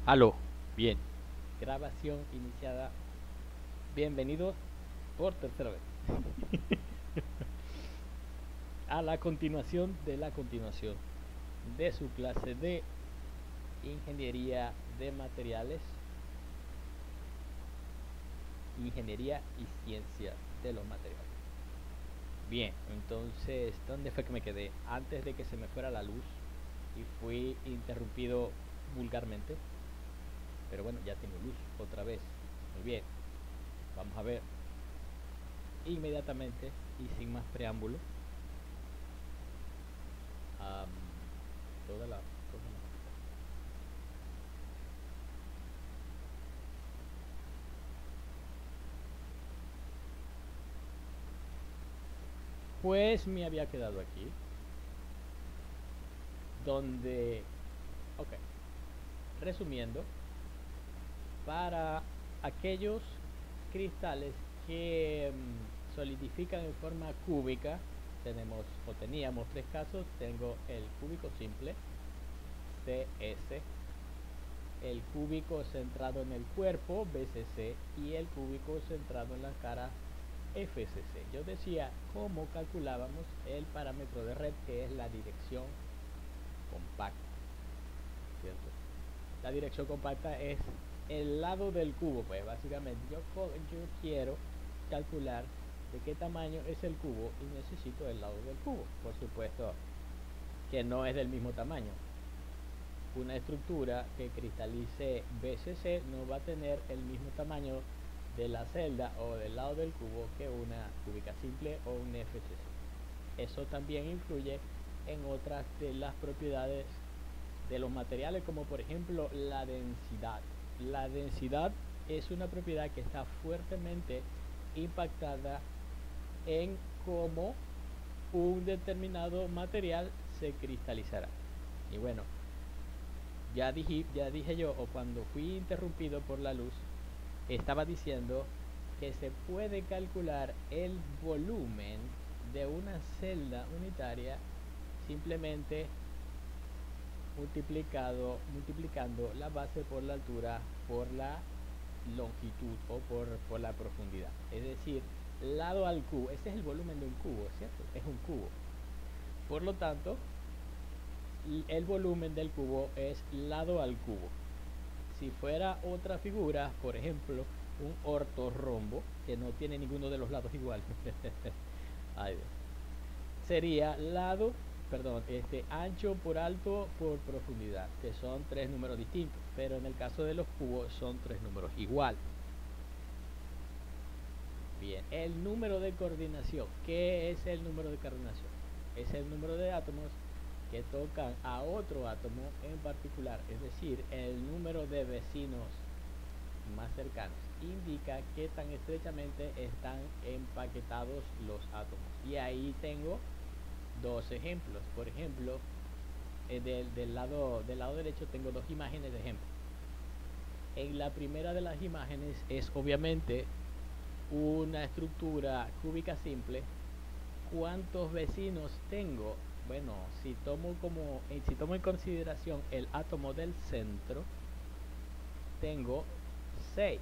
Aló, bien. Grabación iniciada. Bienvenidos por tercera vez a la continuación de la continuación de su clase de ingeniería de materiales, ingeniería y ciencia de los materiales. Bien, entonces, ¿dónde fue que me quedé? Antes de que se me fuera la luz y fui interrumpido vulgarmente. Pero bueno, ya tengo luz otra vez. Muy bien, vamos a ver inmediatamente y sin más preámbulo am, toda la cosa. Pues me había quedado aquí, donde, ok, resumiendo, para aquellos cristales que solidifican en forma cúbica, tenemos o teníamos tres casos. Tengo el cúbico simple, CS, el cúbico centrado en el cuerpo, BCC, y el cúbico centrado en la cara, FCC. Yo decía cómo calculábamos el parámetro de red, que es la dirección compacta, ¿cierto? La dirección compacta es el lado del cubo. Pues básicamente yo quiero calcular de qué tamaño es el cubo y necesito el lado del cubo. Por supuesto que no es del mismo tamaño. Una estructura que cristalice BCC no va a tener el mismo tamaño de la celda o del lado del cubo que una cúbica simple o un FCC. Eso también influye en otras de las propiedades de los materiales, como por ejemplo la densidad. La densidad es una propiedad que está fuertemente impactada en cómo un determinado material se cristalizará. Y bueno, ya dije yo, o cuando fui interrumpido por la luz, estaba diciendo que se puede calcular el volumen de una celda unitaria simplemente multiplicando la base por la altura por la longitud o por la profundidad. Es decir, lado al cubo. Ese es el volumen de un cubo, ¿cierto? Es un cubo. Por lo tanto, el volumen del cubo es lado al cubo. Si fuera otra figura, por ejemplo, un ortorrombo, que no tiene ninguno de los lados igual, ay, sería lado, perdón, ancho por alto por profundidad, que son tres números distintos, pero en el caso de los cubos son tres números igual. Bien, el número de coordinación. ¿Qué es el número de coordinación? Es el número de átomos que tocan a otro átomo en particular, es decir, el número de vecinos más cercanos. Indica qué tan estrechamente están empaquetados los átomos. Y ahí tengo dos ejemplos. Por ejemplo, del lado derecho tengo dos imágenes de ejemplo. En la primera de las imágenes es obviamente una estructura cúbica simple. ¿Cuántos vecinos tengo? Bueno, si tomo en consideración el átomo del centro, tengo 6.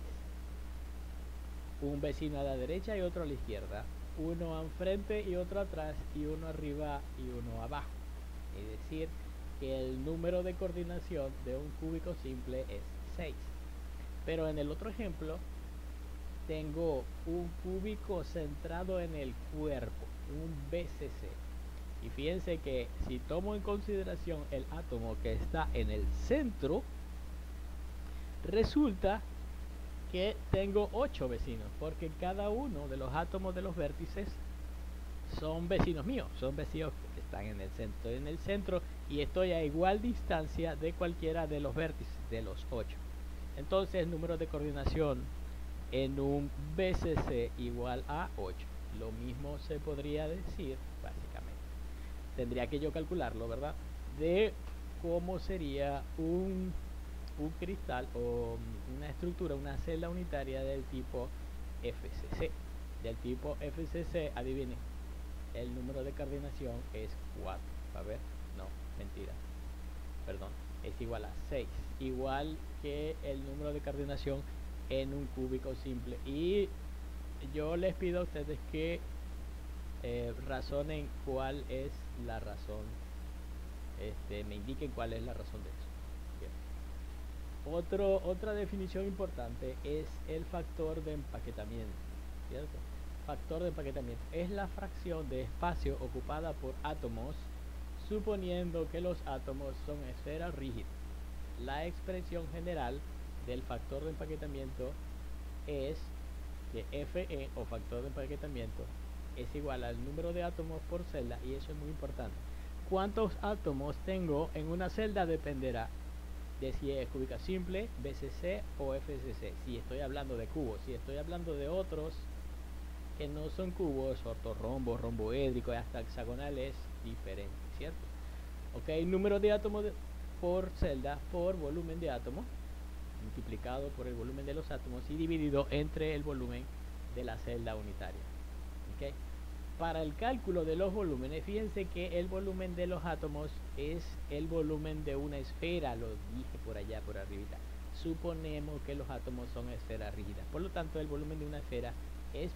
Un vecino a la derecha y otro a la izquierda, uno enfrente y otro atrás, y uno arriba y uno abajo. Es decir, que el número de coordinación de un cúbico simple es 6. Pero en el otro ejemplo tengo un cúbico centrado en el cuerpo, un BCC. Y fíjense que si tomo en consideración el átomo que está en el centro, resulta que tengo 8 vecinos, porque cada uno de los átomos de los vértices son vecinos míos, son vecinos que están en el centro, y estoy a igual distancia de cualquiera de los vértices de los 8. Entonces, el número de coordinación en un BCC igual a 8. Lo mismo se podría decir, básicamente. Tendría que yo calcularlo, ¿verdad? De cómo sería un cristal o una estructura, una celda unitaria del tipo FCC. Del tipo FCC, adivinen, el número de coordinación es 4. A ver, no, mentira, perdón. es igual a 6, igual que el número de coordinación en un cúbico simple. Y yo les pido a ustedes que razonen cuál es la razón, me indiquen cuál es la razón de eso. Otra definición importante es el factor de empaquetamiento, ¿cierto? Factor de empaquetamiento es la fracción de espacio ocupada por átomos, suponiendo que los átomos son esferas rígidas. La expresión general del factor de empaquetamiento es que Fe, o factor de empaquetamiento, es igual al número de átomos por celda, y eso es muy importante. ¿Cuántos átomos tengo en una celda? Dependerá de si es cúbica simple, BCC o FCC. Si estoy hablando de cubos, si estoy hablando de otros que no son cubos, ortorrombos, romboédricos, hasta hexagonal, es diferente, ¿cierto? Ok, número de átomos por celda por volumen de átomos multiplicado por el volumen de los átomos y dividido entre el volumen de la celda unitaria. ¿Okay? Para el cálculo de los volúmenes, fíjense que el volumen de los átomos es el volumen de una esfera, lo dije por allá, por arribita. Suponemos que los átomos son esferas rígidas, por lo tanto el volumen de una esfera es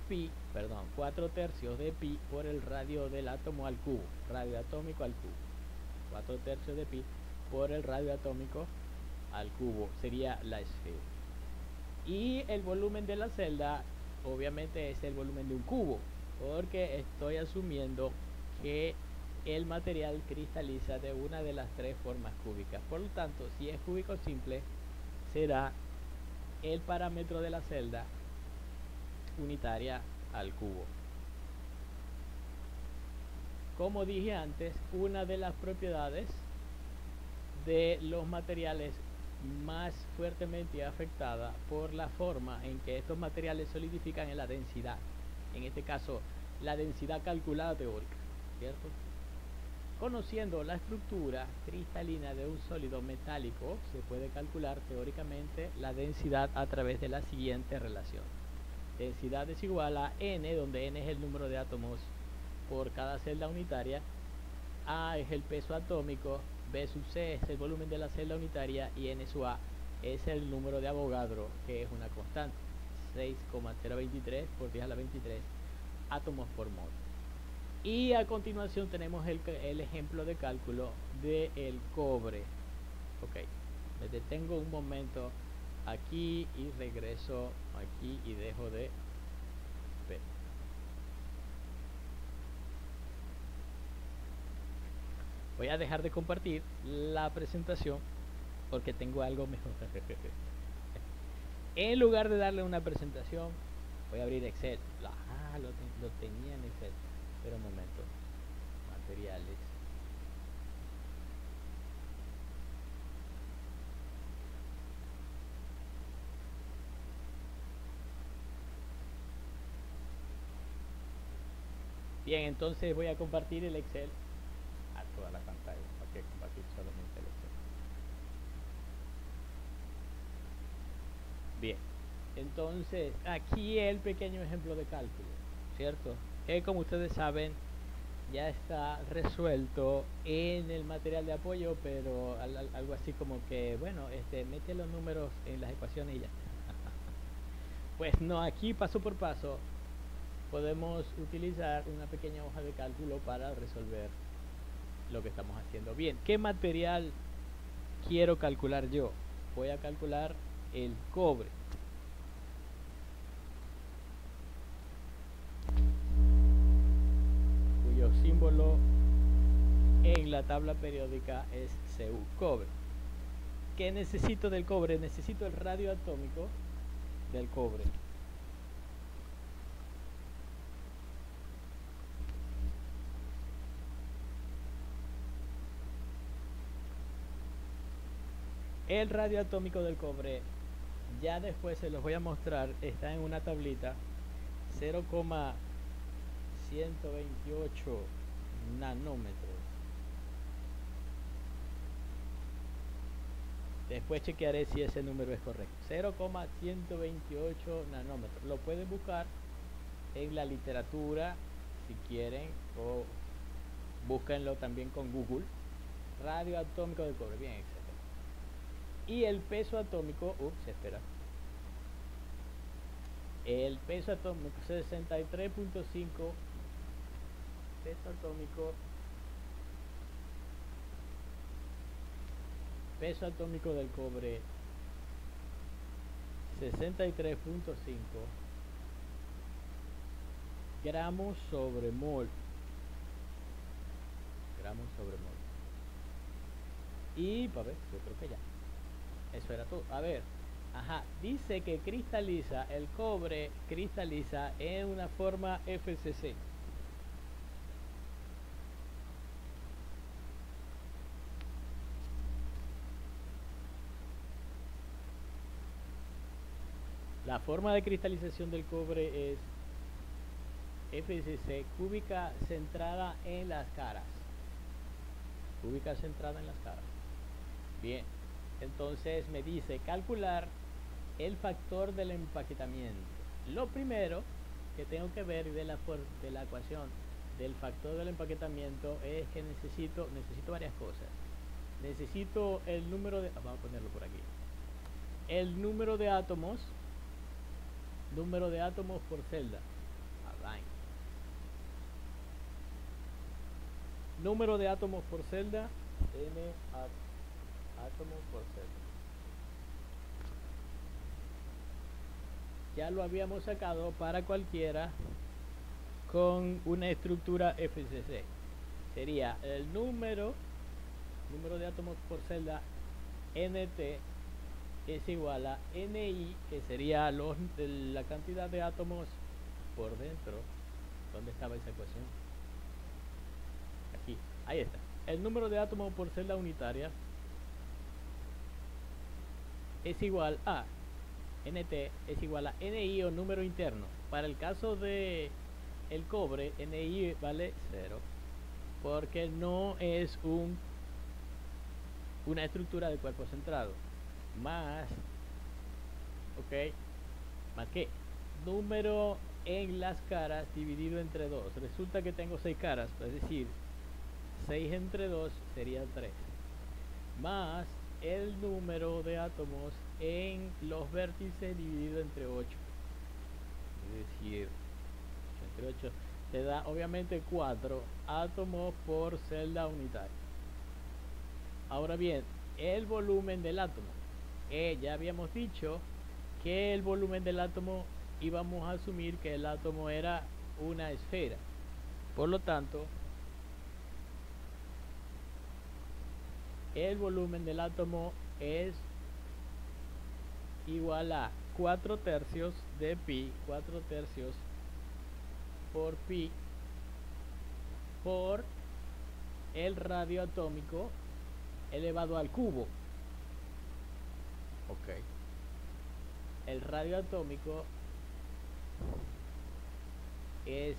4 tercios de pi por el radio del átomo al cubo, radio atómico al cubo. 4 tercios de pi por el radio atómico al cubo sería la esfera. Y el volumen de la celda obviamente es el volumen de un cubo, porque estoy asumiendo que el material cristaliza de una de las tres formas cúbicas. Por lo tanto, si es cúbico simple, será el parámetro de la celda unitaria al cubo. Como dije antes, una de las propiedades de los materiales más fuertemente afectada por la forma en que estos materiales solidifican en la densidad, en este caso la densidad calculada teórica, ¿cierto? Conociendo la estructura cristalina de un sólido metálico, se puede calcular teóricamente la densidad a través de la siguiente relación: densidad es igual a n, donde n es el número de átomos por cada celda unitaria, a es el peso atómico, B sub C es el volumen de la celda unitaria y N sub A es el número de Avogadro, que es una constante, 6,023 por 10 a la 23 átomos por mol. Y a continuación tenemos el ejemplo de cálculo del cobre. Ok, me detengo un momento aquí y regreso aquí y dejo de ver. Voy a dejar de compartir la presentación porque tengo algo mejor. En lugar de darle una presentación, voy a abrir Excel. Lo tenía en Excel. Espera un momento. Materiales. Bien, entonces voy a compartir el Excel a toda la pantalla. ¿Para qué compartir solamente el Excel? Bien, entonces aquí el pequeño ejemplo de cálculo, ¿cierto? Que como ustedes saben ya está resuelto en el material de apoyo, pero algo así como que, bueno, mete los números en las ecuaciones y ya. Pues no, aquí paso por paso podemos utilizar una pequeña hoja de cálculo para resolver lo que estamos haciendo. Bien, ¿qué material quiero calcular yo? Voy a calcular el cobre. Cuyo símbolo en la tabla periódica es Cu, cobre. ¿Qué necesito del cobre? Necesito el radio atómico del cobre. El radio atómico del cobre, ya después se los voy a mostrar, está en una tablita, 0,128 nanómetros. Después chequearé si ese número es correcto. 0,128 nanómetros. Lo pueden buscar en la literatura si quieren, o búsquenlo también con Google. Radio atómico del cobre. Bien, excelente. Y el peso atómico, espera. El peso atómico 63.5, peso atómico, peso atómico del cobre 63.5 gramos sobre mol. Gramos sobre mol. Y, para ver, yo creo que ya. Eso era todo. A ver, ajá, dice que cristaliza, el cobre cristaliza en una forma FCC. La forma de cristalización del cobre es FCC, cúbica centrada en las caras. Cúbica centrada en las caras. Bien, entonces me dice calcular el factor del empaquetamiento. Lo primero que tengo que ver de la ecuación del factor del empaquetamiento es que necesito varias cosas. Necesito el número de, vamos a ponerlo por aquí, el número de átomos por celda. Número de átomos por celda, átomos por celda. Ya lo habíamos sacado para cualquiera con una estructura FCC. Sería el número de átomos por celda NT es igual a NI, que sería la cantidad de átomos por dentro. ¿Dónde estaba esa ecuación? Aquí, ahí está. El número de átomos por celda unitaria es igual a NT es igual a NI, o número interno. Para el caso de el cobre, NI vale 0 porque no es una estructura de cuerpo centrado. Más, más que número en las caras dividido entre 2. Resulta que tengo 6 caras, es decir, 6 entre 2 sería 3. Más el número de átomos en los vértices dividido entre 8. Es decir, 8 entre 8 te da obviamente 4 átomos por celda unitaria. Ahora bien, el volumen del átomo. Ya habíamos dicho que el volumen del átomo íbamos a asumir que el átomo era una esfera. Por lo tanto, el volumen del átomo es igual a 4 tercios de pi, 4 tercios por pi, por el radio atómico elevado al cubo. El radio atómico es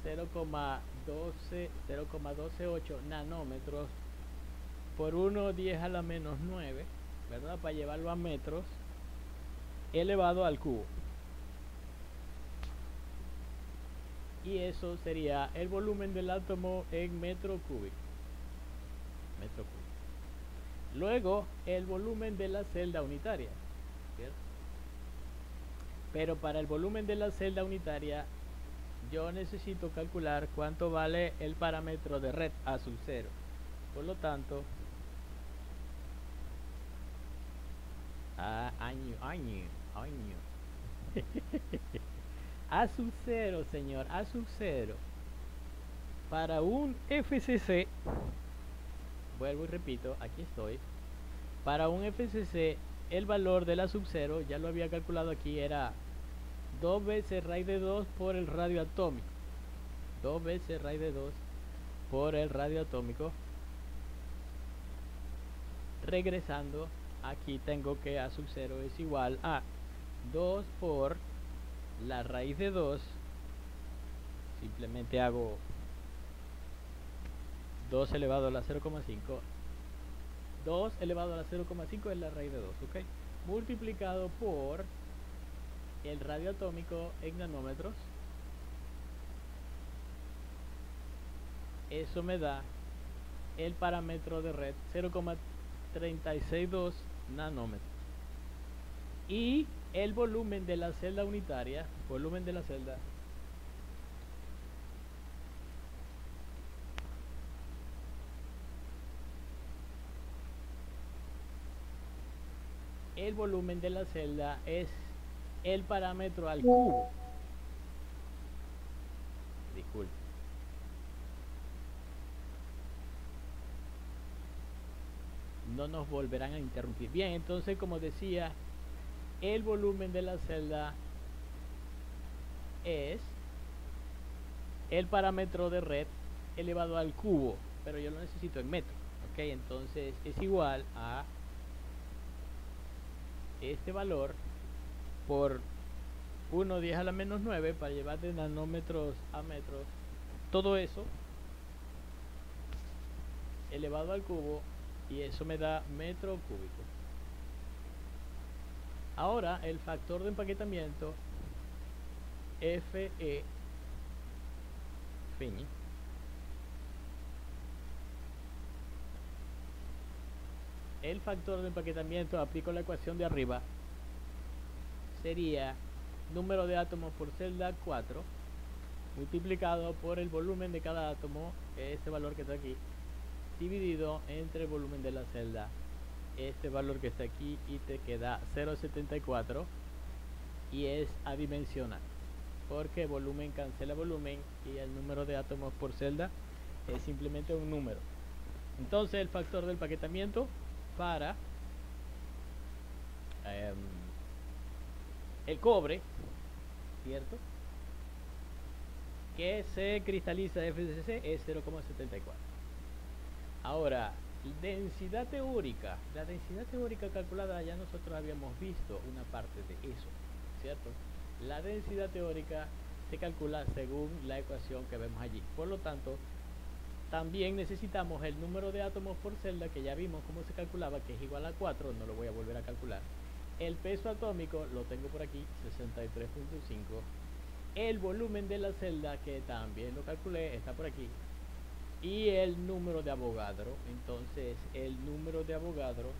0,128 nanómetros por 1/10 a la menos 9, ¿verdad? Para llevarlo a metros, elevado al cubo. Y eso sería el volumen del átomo en metro cúbico. Luego, el volumen de la celda unitaria, ¿cierto? Pero para el volumen de la celda unitaria, yo necesito calcular cuánto vale el parámetro de red A sub 0. Por lo tanto, año. A sub 0, señor, A sub 0. Para un FCC, vuelvo y repito, aquí estoy. Para un FCC, el valor de la sub 0, ya lo había calculado aquí, era 2 veces raíz de 2 por el radio atómico. 2 veces raíz de 2 por el radio atómico. Regresando, aquí tengo que A sub 0 es igual a 2 por la raíz de 2. Simplemente hago 2 elevado a la 0,5. 2 elevado a la 0,5 es la raíz de 2, ¿ok? Multiplicado por el radio atómico en nanómetros. Eso me da el parámetro de red 0,362 nanómetros. Y el volumen de la celda unitaria, volumen de la celda, el volumen de la celda es el parámetro al cubo. Disculpe. No nos volverán a interrumpir. Bien, entonces como decía, el volumen de la celda es el parámetro de red elevado al cubo, pero yo lo necesito en metros. Ok, entonces es igual a este valor por 1/10 a la menos 9 para llevar de nanómetros a metros. Todo eso elevado al cubo, y eso me da metro cúbico. Ahora el factor de empaquetamiento Fe fini el factor de empaquetamiento, aplico la ecuación de arriba, sería número de átomos por celda 4 multiplicado por el volumen de cada átomo, este valor que está aquí, dividido entre el volumen de la celda, este valor que está aquí, y te queda 0,74, y es adimensional porque volumen cancela volumen y el número de átomos por celda es simplemente un número. Entonces el factor del empaquetamiento para el cobre, ¿cierto?, que se cristaliza FCC es 0,74. Ahora, densidad teórica. La densidad teórica calculada, ya nosotros habíamos visto una parte de eso, ¿cierto? La densidad teórica se calcula según la ecuación que vemos allí. Por lo tanto, también necesitamos el número de átomos por celda, que ya vimos cómo se calculaba, que es igual a 4, no lo voy a volver a calcular. El peso atómico lo tengo por aquí, 63.5. El volumen de la celda, que también lo calculé, está por aquí. Y el número de Avogadro. Entonces el número de Avogadro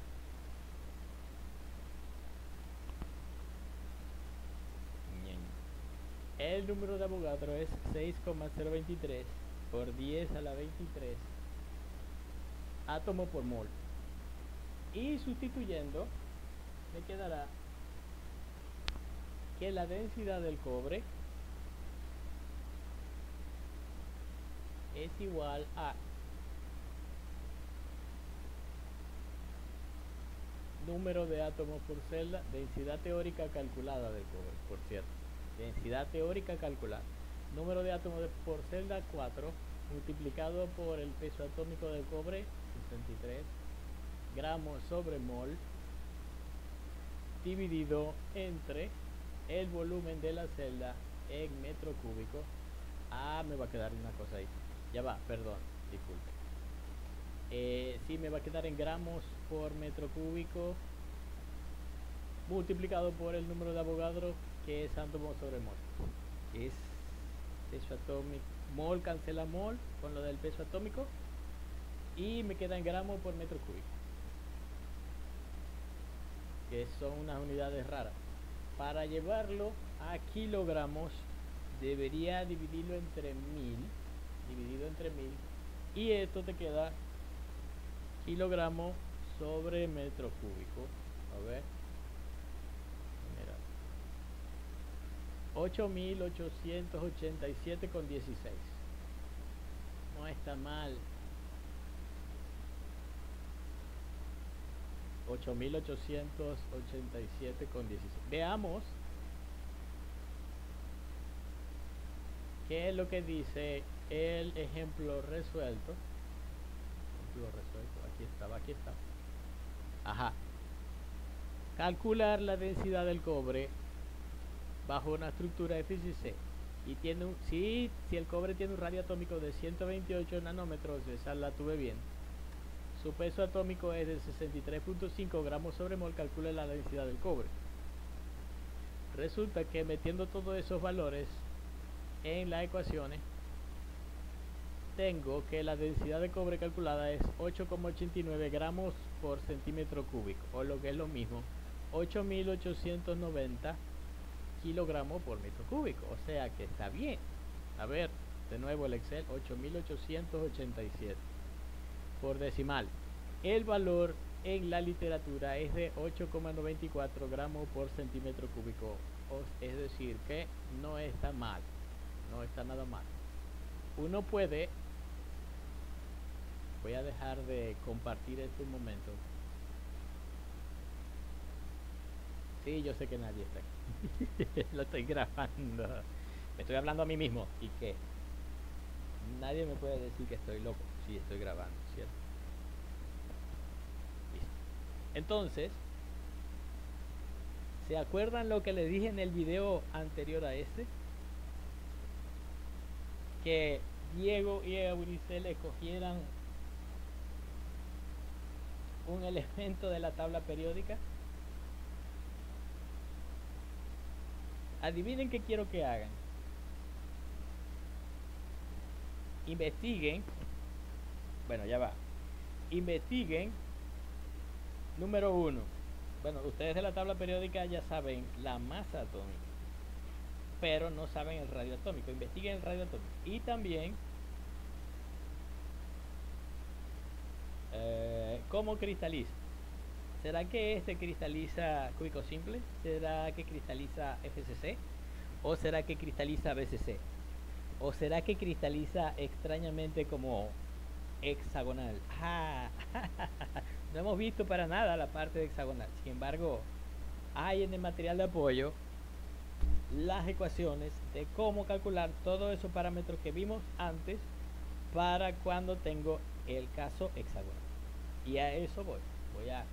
es 6,023 por 10 a la 23 átomo por mol. Y sustituyendo, me quedará que la densidad del cobre es igual a número de átomos por celda, densidad teórica calculada del cobre, por cierto, densidad teórica calculada, número de átomos por celda 4 multiplicado por el peso atómico del cobre, 63 gramos sobre mol, dividido entre el volumen de la celda en metro cúbico. Me va a quedar una cosa ahí, ya va, perdón, disculpe. Sí, me va a quedar en gramos por metro cúbico multiplicado por el número de Avogadro, que es átomo sobre mol. Es peso atómico, mol cancela mol con lo del peso atómico, y me queda en gramos por metro cúbico, que son unas unidades raras. Para llevarlo a kilogramos debería dividirlo entre 1000, dividido entre 1000, y esto te queda kilogramos sobre metro cúbico. A ver, mira, 8.887,16. No está mal. 8.887,16. Veamos qué es lo que dice el ejemplo resuelto. Aquí está. Ajá. Calcular la densidad del cobre bajo una estructura FCC. Y tiene si el cobre tiene un radio atómico de 128 nanómetros, esa la tuve bien. Su peso atómico es de 63.5 gramos sobre mol. Calcule la densidad del cobre. Resulta que metiendo todos esos valores en las ecuaciones, tengo que la densidad de cobre calculada es 8,89 gramos por centímetro cúbico, o lo que es lo mismo, 8.890 kilogramos por metro cúbico, o sea que está bien. A ver, de nuevo el Excel, 8.887 por decimal. El valor en la literatura es de 8,94 gramos por centímetro cúbico, es decir que no está mal, no está nada mal. Uno puede, voy a dejar de compartir este momento. Sí, yo sé que nadie está aquí. Lo estoy grabando. Me estoy hablando a mí mismo y que nadie me puede decir que estoy loco si estoy grabando, ¿cierto? Listo. Entonces, ¿se acuerdan lo que le dije en el video anterior a este? Que Diego y Eurice escogieran un elemento de la tabla periódica. Adivinen qué quiero que hagan. Investiguen. Bueno, ya va. Investiguen. Número 1. Bueno, ustedes de la tabla periódica ya saben la masa atómica, pero no saben el radio atómico. Investiguen el radio atómico. Y también cómo cristaliza. ¿Será que este cristaliza cúbico simple? ¿Será que cristaliza FCC? ¿O será que cristaliza BCC? ¿O será que cristaliza extrañamente como hexagonal? Ah, no hemos visto para nada la parte de hexagonal. Sin embargo, hay en el material de apoyo las ecuaciones de cómo calcular todos esos parámetros que vimos antes para cuando tengo el caso hexagonal. Y a eso voy. Voy a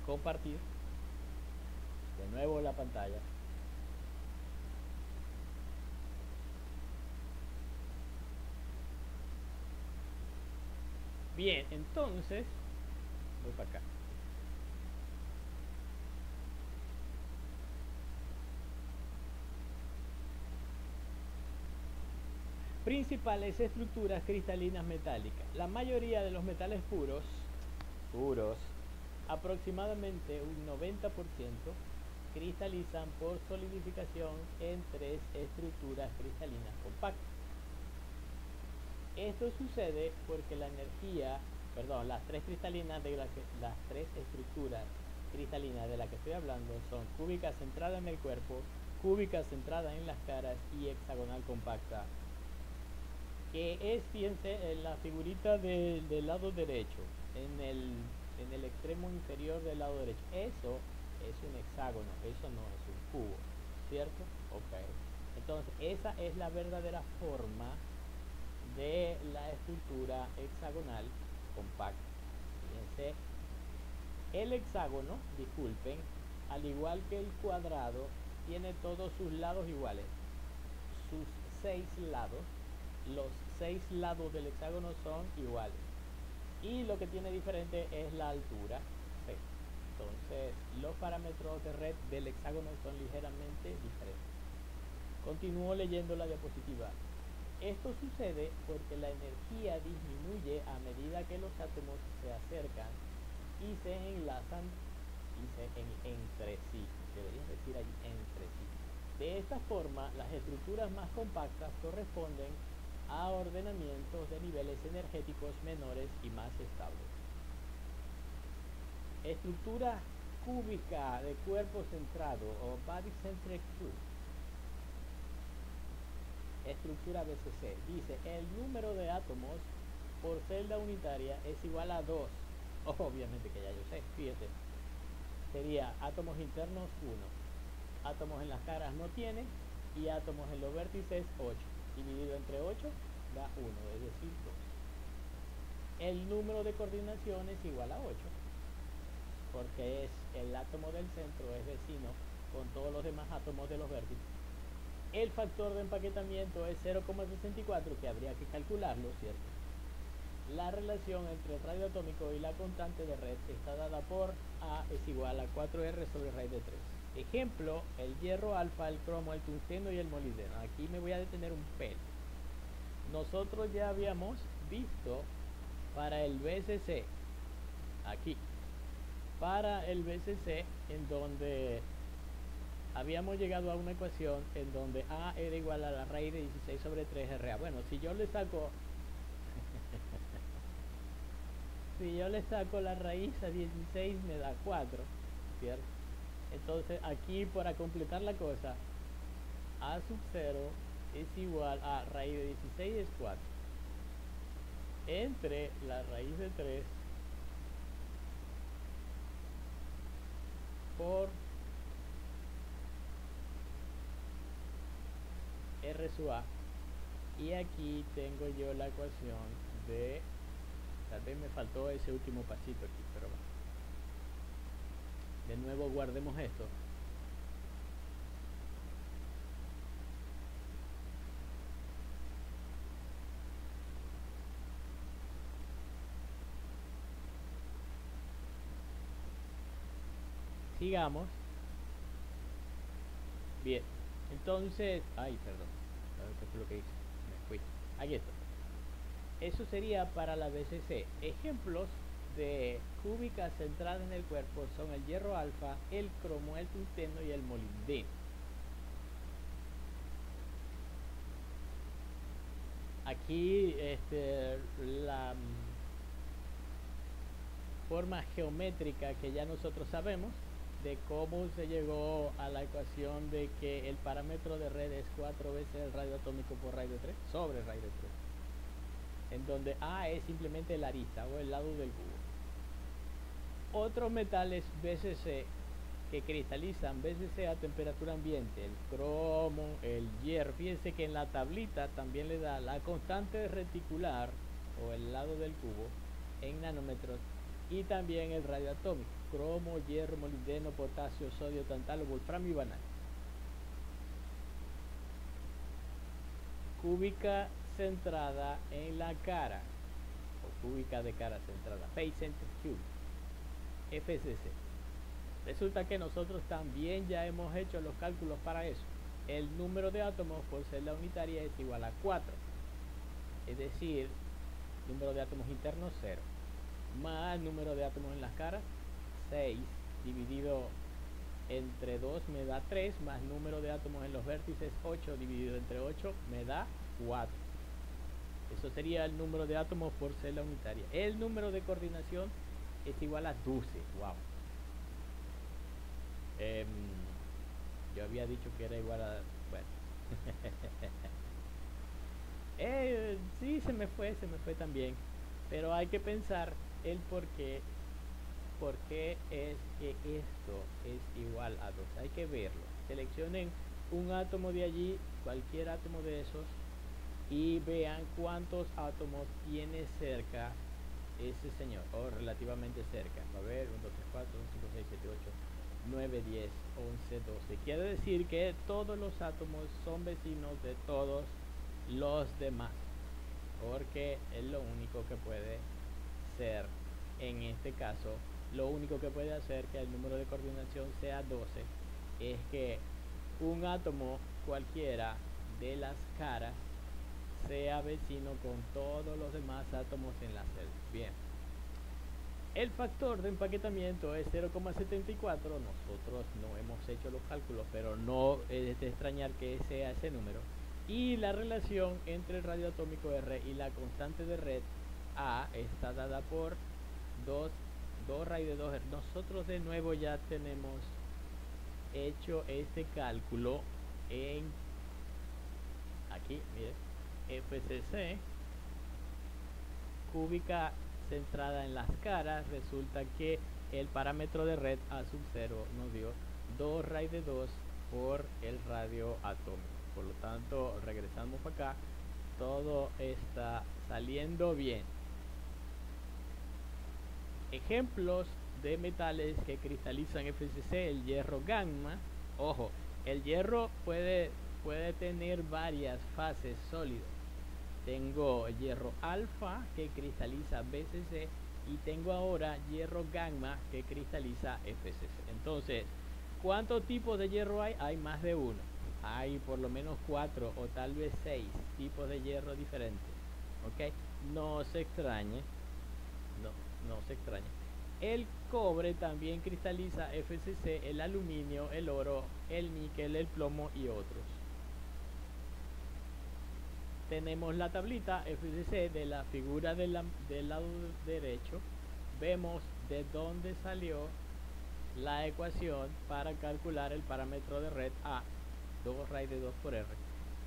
compartir de nuevo la pantalla. Bien, entonces voy para acá. Principales estructuras cristalinas metálicas. La mayoría de los metales puros, aproximadamente un 90%, cristalizan por solidificación en tres estructuras cristalinas compactas. Esto sucede porque la energía, las tres cristalinas las tres estructuras cristalinas de las que estoy hablando son cúbica centrada en el cuerpo, cúbica centrada en las caras y hexagonal compacta, que es, fíjense, en la figurita del lado derecho, en el extremo inferior del lado derecho. Eso es un hexágono, eso no es un cubo, ¿cierto? Ok. Entonces, esa es la verdadera forma de la estructura hexagonal compacta. Fíjense, el hexágono, disculpen, al igual que el cuadrado, tiene todos sus lados iguales. Sus 6 lados, los 6 lados del hexágono son iguales. Y lo que tiene diferente es la altura. Sí. Entonces, los parámetros de red del hexágono son ligeramente diferentes. Continúo leyendo la diapositiva. Esto sucede porque la energía disminuye a medida que los átomos se acercan y se enlazan entre sí. Debería decir ahí entre sí. De esta forma, las estructuras más compactas corresponden a ordenamientos de niveles energéticos menores y más estables. Estructura cúbica de cuerpo centrado o body centric cube. Estructura BCC. Dice, el número de átomos por celda unitaria es igual a 2. Obviamente que ya yo sé, fíjate. Sería átomos internos 1. Átomos en las caras no tiene. Y átomos en los vértices 8. Dividido entre 8 da 1, es decir 2. El número de coordinación es igual a 8. Porque es el átomo del centro, es vecino con todos los demás átomos de los vértices. El factor de empaquetamiento es 0,64, que habría que calcularlo, ¿cierto? La relación entre el radio atómico y la constante de red está dada por A es igual a 4R sobre raíz de 3. Ejemplo, el hierro alfa, el cromo, el tungsteno y el molibdeno. Aquí me voy a detener un pelo. nosotros ya habíamos visto para el BCC, aquí, para el BCC, en donde habíamos llegado a una ecuación en donde A era igual a la raíz de 16 sobre 3 RA. Bueno, si yo le saco si yo le saco la raíz a 16 me da 4, ¿cierto? Entonces aquí, para completar la cosa, A sub 0 es igual a raíz de 16 es 4 entre la raíz de 3 por R sub A. Y aquí tengo yo la ecuación de, tal vez me faltó ese último pasito aquí, pero bueno. De nuevo guardemos esto. Sigamos. Bien. Entonces, ay, perdón. ¿Qué fue lo que hice? Me fui. Aquí está. Eso sería para la BCC. Ejemplos de cúbica centrada en el cuerpo son el hierro alfa, el cromo, el tungsteno y el molibdeno. Aquí la forma geométrica que ya nosotros sabemos de cómo se llegó a la ecuación de que el parámetro de red es 4 veces el radio atómico por radio 3 sobre radio 3, en donde A es simplemente la arista o el lado del cubo. Otros metales BCC que cristalizan BCC a temperatura ambiente, el cromo, el hierro. Fíjense que en la tablita también le da la constante reticular o el lado del cubo en nanómetros, y también el radioatómico, cromo, hierro, molibdeno, potasio, sodio, tantalo, wolframio y vanadio. Cúbica centrada en la cara, o cúbica de cara centrada, face center cube, FCC. Resulta que nosotros también ya hemos hecho los cálculos para eso. El número de átomos por celda unitaria es igual a 4, es decir, número de átomos internos 0, más número de átomos en las caras 6, dividido entre 2 me da 3, más número de átomos en los vértices 8, dividido entre 8 me da 4. Eso sería el número de átomos por celda unitaria. El número de coordinación es igual a 12. Wow. Yo había dicho que era igual a... Bueno. Sí, se me fue también. Pero hay que pensar el por qué es que esto es igual a 2. Hay que verlo. Seleccionen un átomo de allí, cualquier átomo de esos, y vean cuántos átomos tiene cerca ese señor, o relativamente cerca. A ver, 1, 2, 3, 4, 5, 6, 7, 8, 9, 10, 11, 12. Quiere decir que todos los átomos son vecinos de todos los demás, porque es lo único que puede ser, en este caso, lo único que puede hacer que el número de coordinación sea 12 es que un átomo cualquiera de las caras sea vecino con todos los demás átomos en la celda. Bien. El factor de empaquetamiento es 0,74. Nosotros no hemos hecho los cálculos, pero no es de extrañar que sea ese número. Y la relación entre el radio atómico R y la constante de red A está dada por 2 raíz de 2R. Nosotros de nuevo ya tenemos hecho este cálculo en aquí, miren, FCC, cúbica centrada en las caras. Resulta que el parámetro de red A sub 0 nos dio 2 raíz de 2 por el radio atómico. Por lo tanto, regresamos acá, todo está saliendo bien. Ejemplos de metales que cristalizan FCC: el hierro gamma. Ojo, el hierro puede tener varias fases sólidas. Tengo hierro alfa que cristaliza BCC, y tengo ahora hierro gamma que cristaliza FCC. Entonces, ¿cuántos tipos de hierro hay? Hay más de uno. hay por lo menos 4 o tal vez 6 tipos de hierro diferentes. ¿Ok? No se extrañe, no, no se extrañe. El cobre también cristaliza FCC, el aluminio, el oro, el níquel, el plomo y otros. Tenemos la tablita FCC de la figura del lado derecho. Vemos de dónde salió la ecuación para calcular el parámetro de red A, 2 raíz de 2 por R.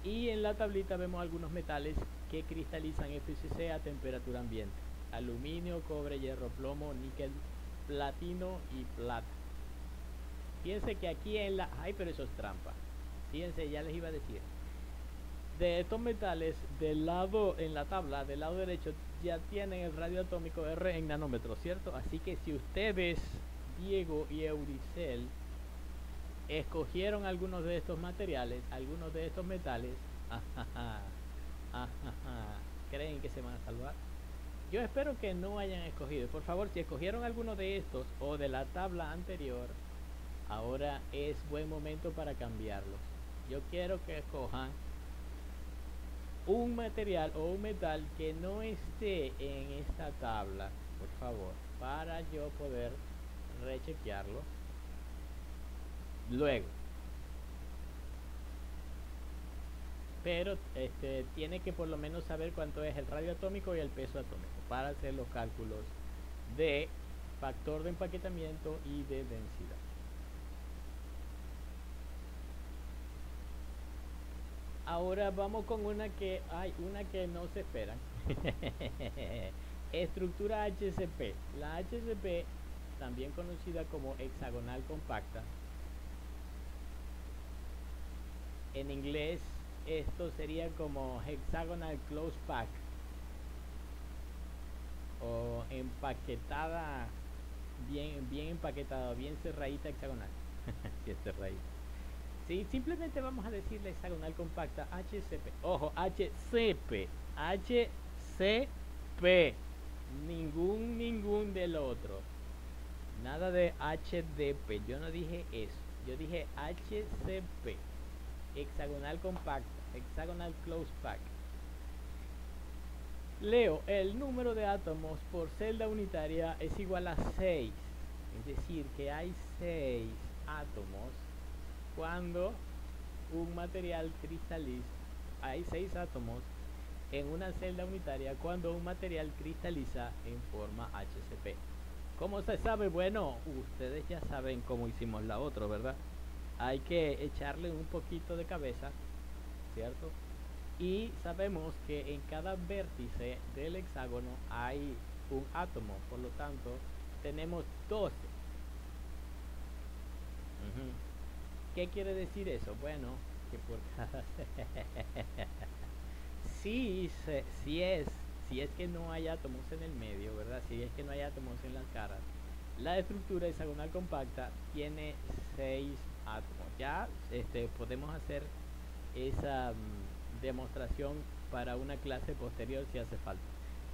Y en la tablita vemos algunos metales que cristalizan FCC a temperatura ambiente: aluminio, cobre, hierro, plomo, níquel, platino y plata. Fíjense que aquí en la... Ay, pero eso es trampa. Fíjense, ya les iba a decir. De estos metales, del lado, en la tabla, del lado derecho, ya tienen el radio atómico R en nanómetros, ¿cierto? Así que si ustedes, Diego y Euricel, escogieron algunos de estos materiales, algunos de estos metales, ¿creen que se van a salvar? Yo espero que no hayan escogido. Por favor, si escogieron alguno de estos o de la tabla anterior, ahora es buen momento para cambiarlos. Yo quiero que escojan un material o un metal que no esté en esta tabla, por favor, para yo poder rechequearlo luego. Pero tiene que por lo menos saber cuánto es el radio atómico y el peso atómico para hacer los cálculos de factor de empaquetamiento y de densidad. Ahora vamos con una que hay una que no se esperan. Estructura HCP. La HCP, también conocida como hexagonal compacta, en inglés esto sería como hexagonal close pack o empaquetada, bien empaquetada, bien cerradita hexagonal. Si es cerradita. Sí, simplemente vamos a decirle hexagonal compacta HCP. Ojo, HCP. HCP. Ningún del otro. Nada de HDP. Yo no dije eso. Yo dije HCP. Hexagonal compacta. Hexagonal close pack. Leo, el número de átomos por celda unitaria es igual a 6. Es decir, que hay 6 átomos cuando un material cristaliza. Hay 6 átomos en una celda unitaria cuando un material cristaliza en forma HCP. ¿Cómo se sabe? Bueno, ustedes ya saben cómo hicimos la otra, ¿verdad? Hay que echarle un poquito de cabeza, ¿cierto? Y sabemos que en cada vértice del hexágono hay un átomo, por lo tanto tenemos 12. ¿Qué quiere decir eso? Bueno, que por cada... si es que no hay átomos en el medio, ¿verdad? Si es que no hay átomos en las caras, la estructura hexagonal compacta tiene 6 átomos. Ya podemos hacer esa demostración para una clase posterior si hace falta.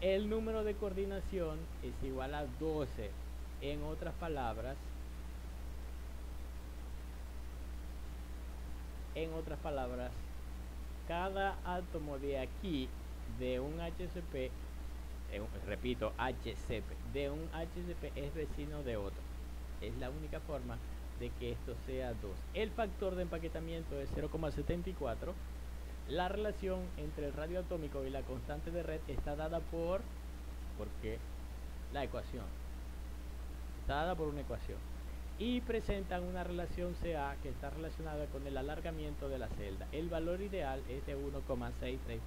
El número de coordinación es igual a 12. En otras palabras, cada átomo de aquí de un HCP, repito, HCP, de un HCP es vecino de otro. Es la única forma de que esto sea 2. El factor de empaquetamiento es 0,74. La relación entre el radio atómico y la constante de red está dada por qué? La ecuación. Está dada por una ecuación. Y presentan una relación CA que está relacionada con el alargamiento de la celda. El valor ideal es de 1,633.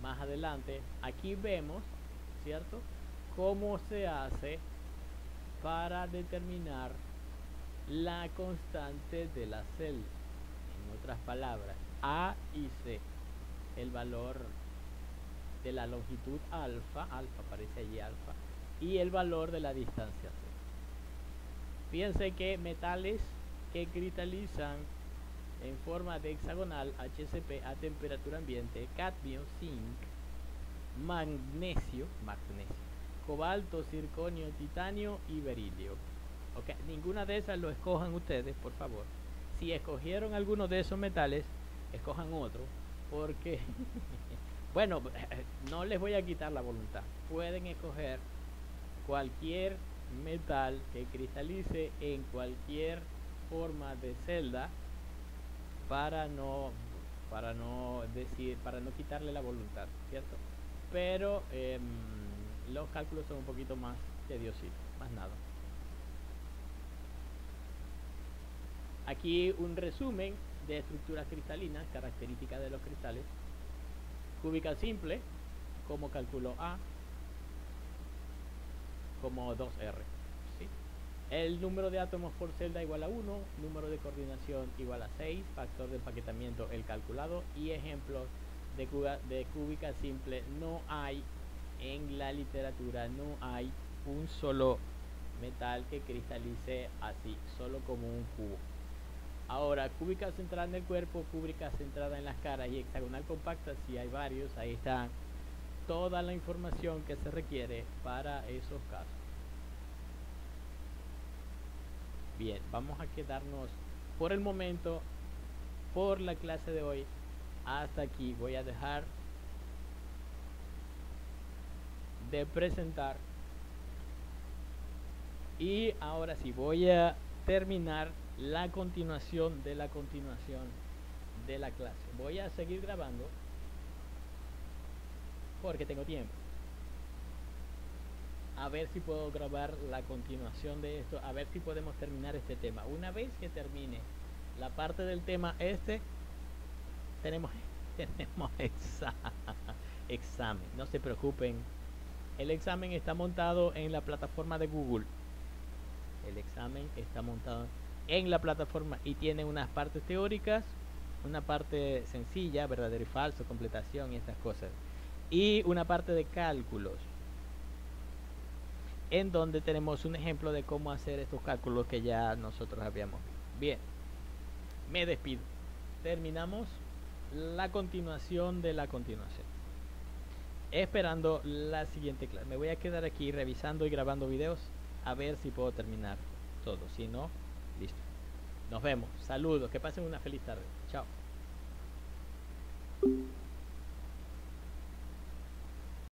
Más adelante, aquí vemos, ¿cierto?, cómo se hace para determinar la constante de la celda. En otras palabras, A y C, el valor de la longitud alfa aparece allí alfa, y el valor de la distancia C. Fíjense que metales que cristalizan en forma de hexagonal HCP a temperatura ambiente: cadmio, zinc, magnesio, cobalto, circonio, titanio y berilio. Okay, ninguna de esas lo escojan ustedes, por favor. Si escogieron alguno de esos metales, escojan otro, porque bueno, no les voy a quitar la voluntad. Pueden escoger cualquier metal que cristalice en cualquier forma de celda para no para no quitarle la voluntad, ¿cierto? Pero los cálculos son un poquito más tediositos, más nada. Aquí un resumen de estructuras cristalinas, características de los cristales. Cúbica simple, como cálculo A, como 2R. ¿Sí? El número de átomos por celda igual a 1, número de coordinación igual a 6, factor de empaquetamiento el calculado, y ejemplos de cúbica simple no hay en la literatura, no hay un solo metal que cristalice así, solo como un cubo. Ahora, cúbica centrada en el cuerpo, cúbica centrada en las caras y hexagonal compacta, si hay varios, ahí está toda la información que se requiere para esos casos. Bien, vamos a quedarnos por el momento, por la clase de hoy, hasta aquí. Voy a dejar de presentar y ahora sí voy a terminar la continuación de la clase. Voy a seguir grabando porque tengo tiempo. A ver si puedo grabar la continuación de esto, a ver si podemos terminar este tema. Una vez que termine la parte del tema tenemos examen. No se preocupen, el examen está montado en la plataforma de Google. El examen está montado en la plataforma y tiene unas partes teóricas, una parte sencilla, verdadero y falso, completación y estas cosas, y una parte de cálculos, en donde tenemos un ejemplo de cómo hacer estos cálculos que ya nosotros habíamos visto. Bien, me despido. Terminamos la continuación de la continuación, esperando la siguiente clase. Me voy a quedar aquí revisando y grabando videos a ver si puedo terminar todo. Si no, listo. Nos vemos. Saludos. Que pasen una feliz tarde. Chao.